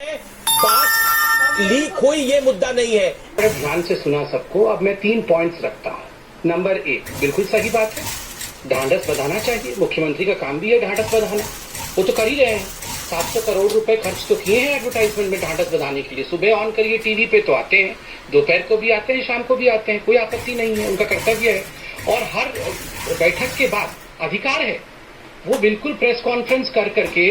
बात लीक हुई ये मुद्दा नहीं है। अगर ध्यान से सुना सबको, अब मैं 3 पॉइंट्स रखता हूं। नंबर 1, बिल्कुल सही बात है, ढांढस बधाना चाहिए। मुख्यमंत्री का काम भी है ढांढस बधाना, वो तो कर ही रहे हैं। 700 करोड़ रुपए खर्च तो किए हैं एडवर्टाइजमेंट में ढांढस बधाने के लिए। सुबह ऑन करिए टीवी पे तो आते हैं, दोपहर को भी आते हैं, शाम को भी आते हैं, कोई आपत्ति नहीं है, उनका कर्तव्य है। और हर बैठक के बाद अधिकार है, वो बिल्कुल प्रेस कॉन्फ्रेंस कर करके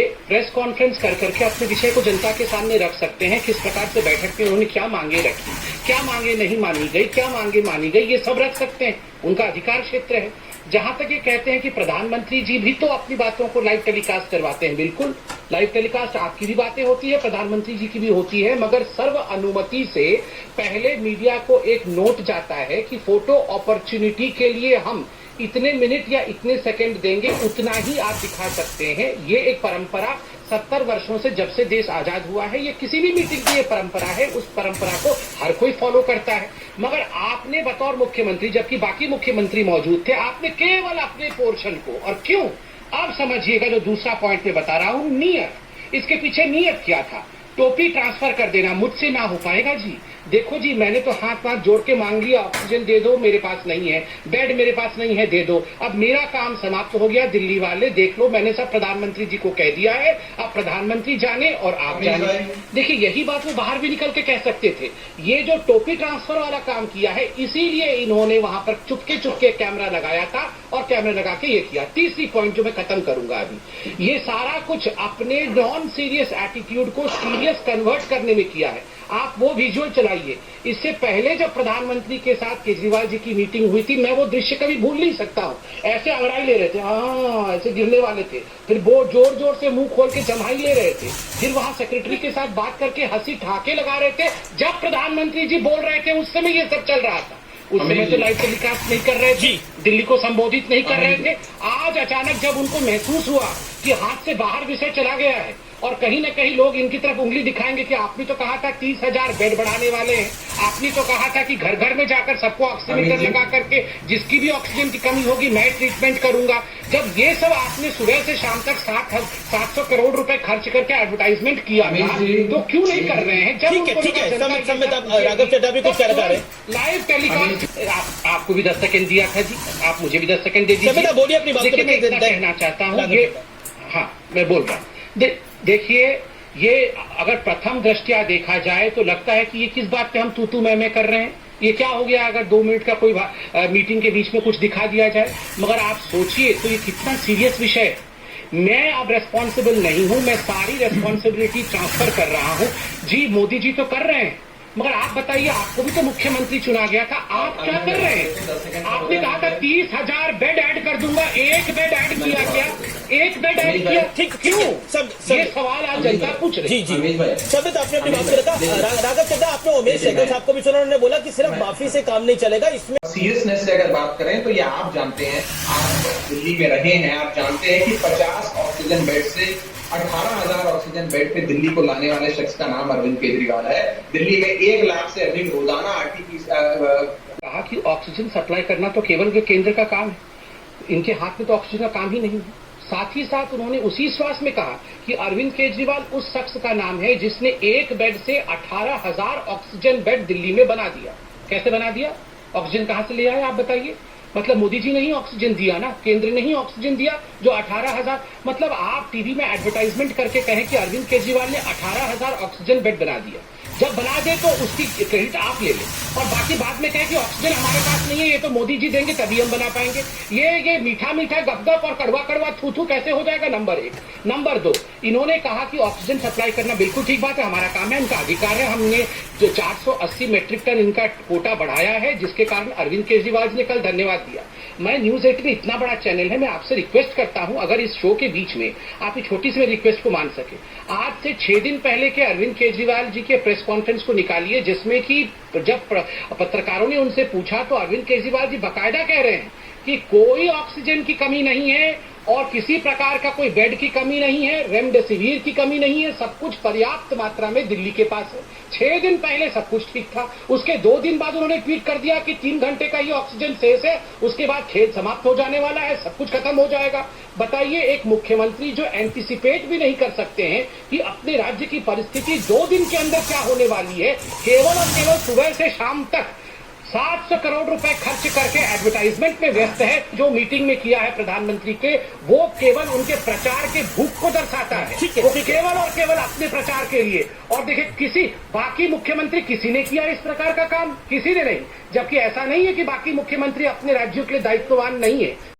अपने विषय को जनता के सामने रख सकते हैं। किस प्रकार से बैठक में उन्होंने क्या मांगे रखी, क्या मांगे नहीं मानी गई, क्या मांगे मानी गई, ये सब रख सकते हैं, उनका अधिकार क्षेत्र है। जहां तक ये कहते हैं कि प्रधानमंत्री जी भी तो अपनी बातों को लाइव टेलीकास्ट करवाते हैं, बिल्कुल लाइव टेलीकास्ट आपकी भी बातें होती है, प्रधानमंत्री जी की भी होती है, मगर सर्व अनुमति से पहले मीडिया को एक नोट जाता है कि फोटो अपॉर्चुनिटी के लिए हम इतने मिनट या इतने सेकंड देंगे, उतना ही आप दिखा सकते हैं। ये एक परंपरा 70 वर्षों से, जब से देश आजाद हुआ है, ये किसी भी मीटिंग की ये परंपरा है। उस परंपरा को हर कोई फॉलो करता है। मगर आपने बतौर मुख्यमंत्री, जबकि बाकी मुख्यमंत्री मौजूद थे, आपने केवल अपने पोर्शन को, और क्यों, अब समझिएगा जो दूसरा पॉइंट में बता रहा हूं, नियत, इसके पीछे नियत क्या था? टोपी ट्रांसफर कर देना मुझसे ना हो पाएगा जी। देखो जी, मैंने तो हाथ जोड़ के मांग लिया, ऑक्सीजन दे दो, मेरे पास नहीं है, बेड मेरे पास नहीं है, दे दो। अब मेरा काम समाप्त हो गया, दिल्ली वाले देख लो, मैंने सब प्रधानमंत्री जी को कह दिया है, अब प्रधानमंत्री जाने और आप जाने। देखिए, यही बात वो बाहर भी निकल के कह सकते थे। ये जो टोपी ट्रांसफर वाला काम किया है, इसीलिए इन्होंने वहां पर चुपके चुपके कैमरा लगाया था और कैमरा लगा के ये किया। तीसरी पॉइंट जो मैं खत्म करूंगा अभी, ये सारा कुछ अपने नॉन सीरियस एटीट्यूड को सीरियस कन्वर्ट करने में किया है। आप वो विजुअल चलाइए। इससे पहले जब प्रधानमंत्री के साथ केजरीवाल जी की मीटिंग हुई थी, मैं वो दृश्य कभी भूल नहीं सकता हूँ। ऐसे अंगड़ाई ले रहे थे, हाँ, ऐसे गिरने वाले थे, फिर वो जोर जोर से मुंह खोल के जमाई ले रहे थे, फिर वहां सेक्रेटरी के साथ बात करके हंसी ठहाके लगा रहे थे। जब प्रधानमंत्री जी बोल रहे थे, उस समय ये सब चल रहा था। उस समय तो लाइव टेलीकास्ट नहीं कर रहे थे, दिल्ली को संबोधित नहीं कर रहे थे। आज अचानक जब उनको महसूस हुआ कि हाथ से बाहर विषय चला गया है, और कहीं न कहीं लोग इनकी तरफ उंगली दिखाएंगे कि आपने तो कहा था 30,000 बेड बढ़ाने वाले हैं, आपने तो कहा था कि घर घर में जाकर सबको ऑक्सीमीटर लगा करके जिसकी भी ऑक्सीजन की कमी होगी मैं ट्रीटमेंट करूंगा। जब ये सब आपने सुबह से शाम तक 700 करोड़ रुपए खर्च करके एडवर्टाइजमेंट किया था, तो क्यों नहीं कर रहे हैं? जब ठीक है, राघव चड्ढा भी कुछ कह रहे हैं। लाइव टेलीकास्ट आपको भी 10 सेकंड दिया था जी, आप मुझे भी 10 सेकंड दे दीजिए। बोलिए अपनी बात। देखिए, मैं इतना कहना चाहता हूँ, ये, हाँ, मैं बोल रहा हूँ। देखिए, ये अगर प्रथम दृष्टया देखा जाए तो लगता है कि ये किस बात पे हम तू मैं कर रहे हैं। ये क्या हो गया अगर 2 मिनट का कोई मीटिंग के बीच में कुछ दिखा दिया जाए? मगर आप सोचिए तो ये कितना सीरियस विषय है। मैं अब रेस्पॉन्सिबल नहीं हूं, मैं सारी रेस्पॉन्सिबिलिटी ट्रांसफर कर रहा हूं। जी, मोदी जी तो कर रहे हैं, मगर आप बताइए, आपको भी तो मुख्यमंत्री चुना गया था, आप क्या कर रहे हैं? आपने कहा था 30,000 बेड ऐड कर दूंगा, एक बेड ऐड किया क्या? एक बेड ऐड किया? ठीक, क्यों? ये सवाल आज जनता पूछ रही है। जी, सबित आपने अपनी बात रखा। राघव चड्ढा, आपने उमेश सहगल साहब को भी सुना, उन्होंने बोला कि सिर्फ माफी से काम नहीं चलेगा, इसमें सीरियसनेस से अगर बात करें तो ये आप जानते हैं, आप दिल्ली में रहे हैं, आप जानते हैं कि 50 ऑक्सीजन बेड से 18,000 ऑक्सीजन बेड पे दिल्ली को लाने वाले शख्स का नाम अरविंद केजरीवाल है। दिल्ली में 1 लाख से अधिक रोजाना कहा कि ऑक्सीजन सप्लाई करना तो केवल के केंद्र का काम है, इनके हाथ में तो ऑक्सीजन का काम ही नहीं है। साथ ही साथ उन्होंने उसी श्वास में कहा कि अरविंद केजरीवाल उस शख्स का नाम है जिसने एक बेड से 18,000 ऑक्सीजन बेड दिल्ली में बना दिया। कैसे बना दिया? ऑक्सीजन कहां से ले आए आप बताइए? मतलब मोदी जी ने ही ऑक्सीजन दिया ना, केंद्र ने ही ऑक्सीजन दिया जो 18,000। मतलब आप टीवी में एडवर्टाइजमेंट करके कहें कि अरविंद केजरीवाल ने 18,000 ऑक्सीजन बेड बना दिया। जब बना दे तो उसकी क्रेडिट आप ले लें, और बाकी बाद में कहें कि ऑक्सीजन हमारे पास नहीं है, ये तो मोदी जी देंगे तभी हम बना पाएंगे। ये मीठा मीठा गपगप और कड़वा कड़वा थू थू कैसे हो जाएगा? नंबर 1। नंबर 2, इन्होंने कहा कि ऑक्सीजन सप्लाई करना बिल्कुल ठीक बात है, हमारा काम है, उनका अधिकार है। हमने जो 480 मेट्रिक टन इनका कोटा बढ़ाया है, जिसके कारण अरविंद केजरीवाल जी ने कल धन्यवाद दिया। मैं न्यूज 18 इतना बड़ा चैनल है, मैं आपसे रिक्वेस्ट करता हूं, अगर इस शो के बीच में आप इस छोटी सी रिक्वेस्ट को मान सके, आज से 6 दिन पहले के अरविंद केजरीवाल जी के प्रेस कॉन्फ्रेंस को निकालिए, जिसमें कि जब पत्रकारों ने उनसे पूछा तो अरविंद केजरीवाल जी बाकायदा कह रहे हैं कि कोई ऑक्सीजन की कमी नहीं है और किसी प्रकार का कोई बेड की कमी नहीं है, रेमडेसिविर की कमी नहीं है, सब कुछ पर्याप्त मात्रा में दिल्ली के पास है। 6 दिन पहले सब कुछ ठीक था, उसके 2 दिन बाद उन्होंने ट्वीट कर दिया कि 3 घंटे का ही ऑक्सीजन शेष है, उसके बाद खेल समाप्त हो जाने वाला है, सब कुछ खत्म हो जाएगा। बताइए, एक मुख्यमंत्री जो एंटीसिपेट भी नहीं कर सकते हैं कि अपने राज्य की परिस्थिति 2 दिन के अंदर क्या होने वाली है, केवल और केवल सुबह से शाम तक 700 करोड़ रुपए खर्च करके एडवर्टाइजमेंट में व्यस्त है। जो मीटिंग में किया है प्रधानमंत्री के, वो केवल उनके प्रचार के भूख को दर्शाता है। वो केवल और केवल अपने प्रचार के लिए। और देखिए, किसी बाकी मुख्यमंत्री किसी ने किया इस प्रकार का काम? किसी ने नहीं। जबकि ऐसा नहीं है कि बाकी मुख्यमंत्री अपने राज्यों के लिए दायित्ववान नहीं है।